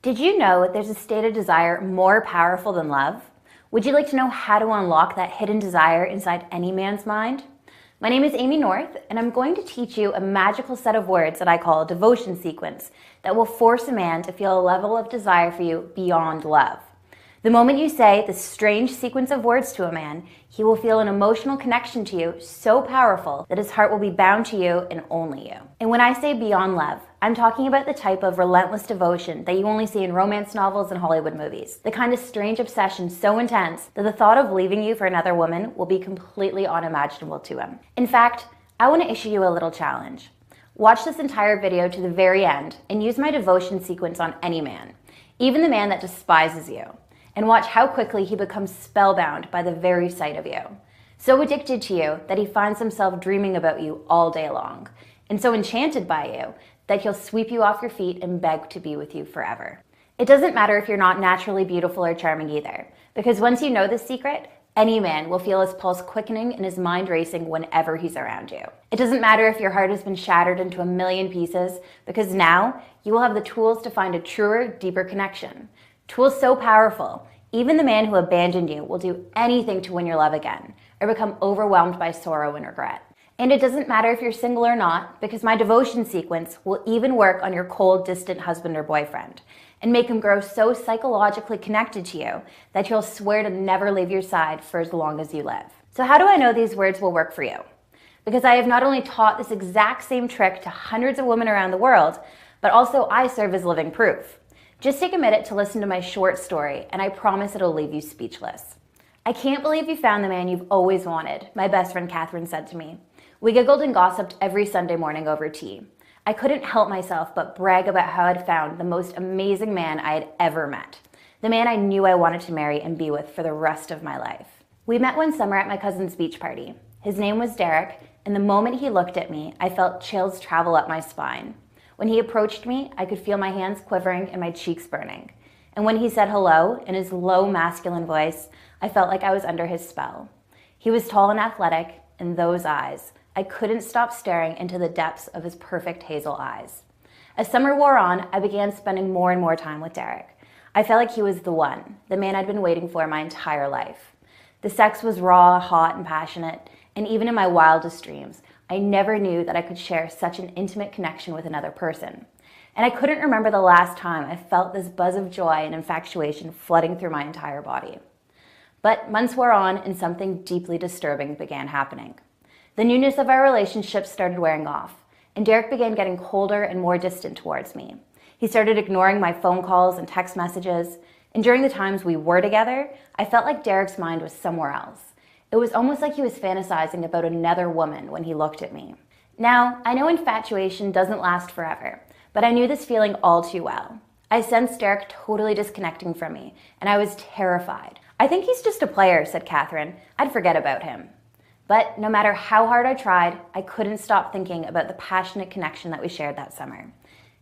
Did you know there's a state of desire more powerful than love? Would you like to know how to unlock that hidden desire inside any man's mind? My name is Amy North, and I'm going to teach you a magical set of words that I call a devotion sequence that will force a man to feel a level of desire for you beyond love. The moment you say this strange sequence of words to a man, he will feel an emotional connection to you so powerful that his heart will be bound to you and only you. And when I say beyond love, I'm talking about the type of relentless devotion that you only see in romance novels and Hollywood movies. The kind of strange obsession so intense that the thought of leaving you for another woman will be completely unimaginable to him. In fact, I want to issue you a little challenge. Watch this entire video to the very end and use my devotion sequence on any man, even the man that despises you. And watch how quickly he becomes spellbound by the very sight of you. So addicted to you that he finds himself dreaming about you all day long. And so enchanted by you that he'll sweep you off your feet and beg to be with you forever. It doesn't matter if you're not naturally beautiful or charming either, because once you know this secret, any man will feel his pulse quickening and his mind racing whenever he's around you. It doesn't matter if your heart has been shattered into a million pieces, because now you will have the tools to find a truer, deeper connection. Tools so powerful, even the man who abandoned you will do anything to win your love again, or become overwhelmed by sorrow and regret. And it doesn't matter if you're single or not, because my devotion sequence will even work on your cold, distant husband or boyfriend, and make him grow so psychologically connected to you that he'll swear to never leave your side for as long as you live. So how do I know these words will work for you? Because I have not only taught this exact same trick to hundreds of women around the world, but also I serve as living proof. Just take a minute to listen to my short story, and I promise it'll leave you speechless. "I can't believe you found the man you've always wanted," my best friend Catherine said to me. We giggled and gossiped every Sunday morning over tea. I couldn't help myself but brag about how I'd found the most amazing man I had ever met. The man I knew I wanted to marry and be with for the rest of my life. We met one summer at my cousin's beach party. His name was Derek, and the moment he looked at me, I felt chills travel up my spine. When he approached me, I could feel my hands quivering and my cheeks burning. And when he said hello in his low masculine voice, I felt like I was under his spell. He was tall and athletic, and those eyes, I couldn't stop staring into the depths of his perfect hazel eyes. As summer wore on, I began spending more and more time with Derek. I felt like he was the one, the man I'd been waiting for my entire life. The sex was raw, hot, and passionate, and even in my wildest dreams, I never knew that I could share such an intimate connection with another person. And I couldn't remember the last time I felt this buzz of joy and infatuation flooding through my entire body. But months wore on and something deeply disturbing began happening. The newness of our relationship started wearing off, and Derek began getting colder and more distant towards me. He started ignoring my phone calls and text messages, and during the times we were together, I felt like Derek's mind was somewhere else. It was almost like he was fantasizing about another woman when he looked at me. Now, I know infatuation doesn't last forever, but I knew this feeling all too well. I sensed Derek totally disconnecting from me, and I was terrified. "I think he's just a player," said Catherine. "I'd forget about him." But no matter how hard I tried, I couldn't stop thinking about the passionate connection that we shared that summer.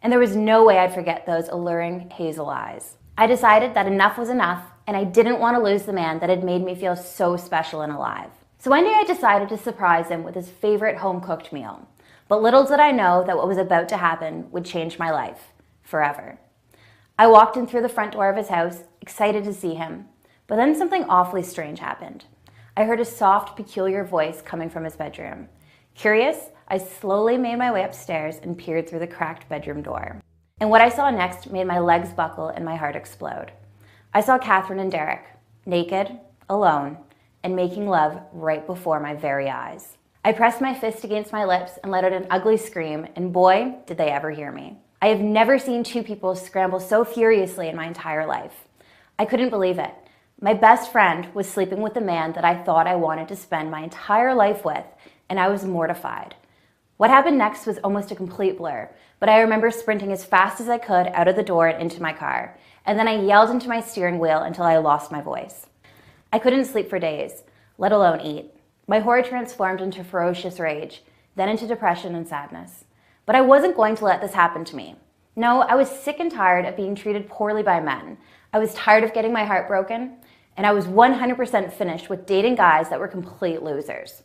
And there was no way I'd forget those alluring hazel eyes. I decided that enough was enough, and I didn't want to lose the man that had made me feel so special and alive. So one day I decided to surprise him with his favorite home-cooked meal. But little did I know that what was about to happen would change my life, forever. I walked in through the front door of his house, excited to see him. But then something awfully strange happened. I heard a soft, peculiar voice coming from his bedroom. Curious, I slowly made my way upstairs and peered through the cracked bedroom door. And what I saw next made my legs buckle and my heart explode. I saw Catherine and Derek, naked, alone, and making love right before my very eyes. I pressed my fist against my lips and let out an ugly scream, and boy, did they ever hear me. I have never seen two people scramble so furiously in my entire life. I couldn't believe it. My best friend was sleeping with the man that I thought I wanted to spend my entire life with, and I was mortified. What happened next was almost a complete blur, but I remember sprinting as fast as I could out of the door and into my car, and then I yelled into my steering wheel until I lost my voice. I couldn't sleep for days, let alone eat. My horror transformed into ferocious rage, then into depression and sadness. But I wasn't going to let this happen to me. No, I was sick and tired of being treated poorly by men. I was tired of getting my heart broken, and I was 100% finished with dating guys that were complete losers.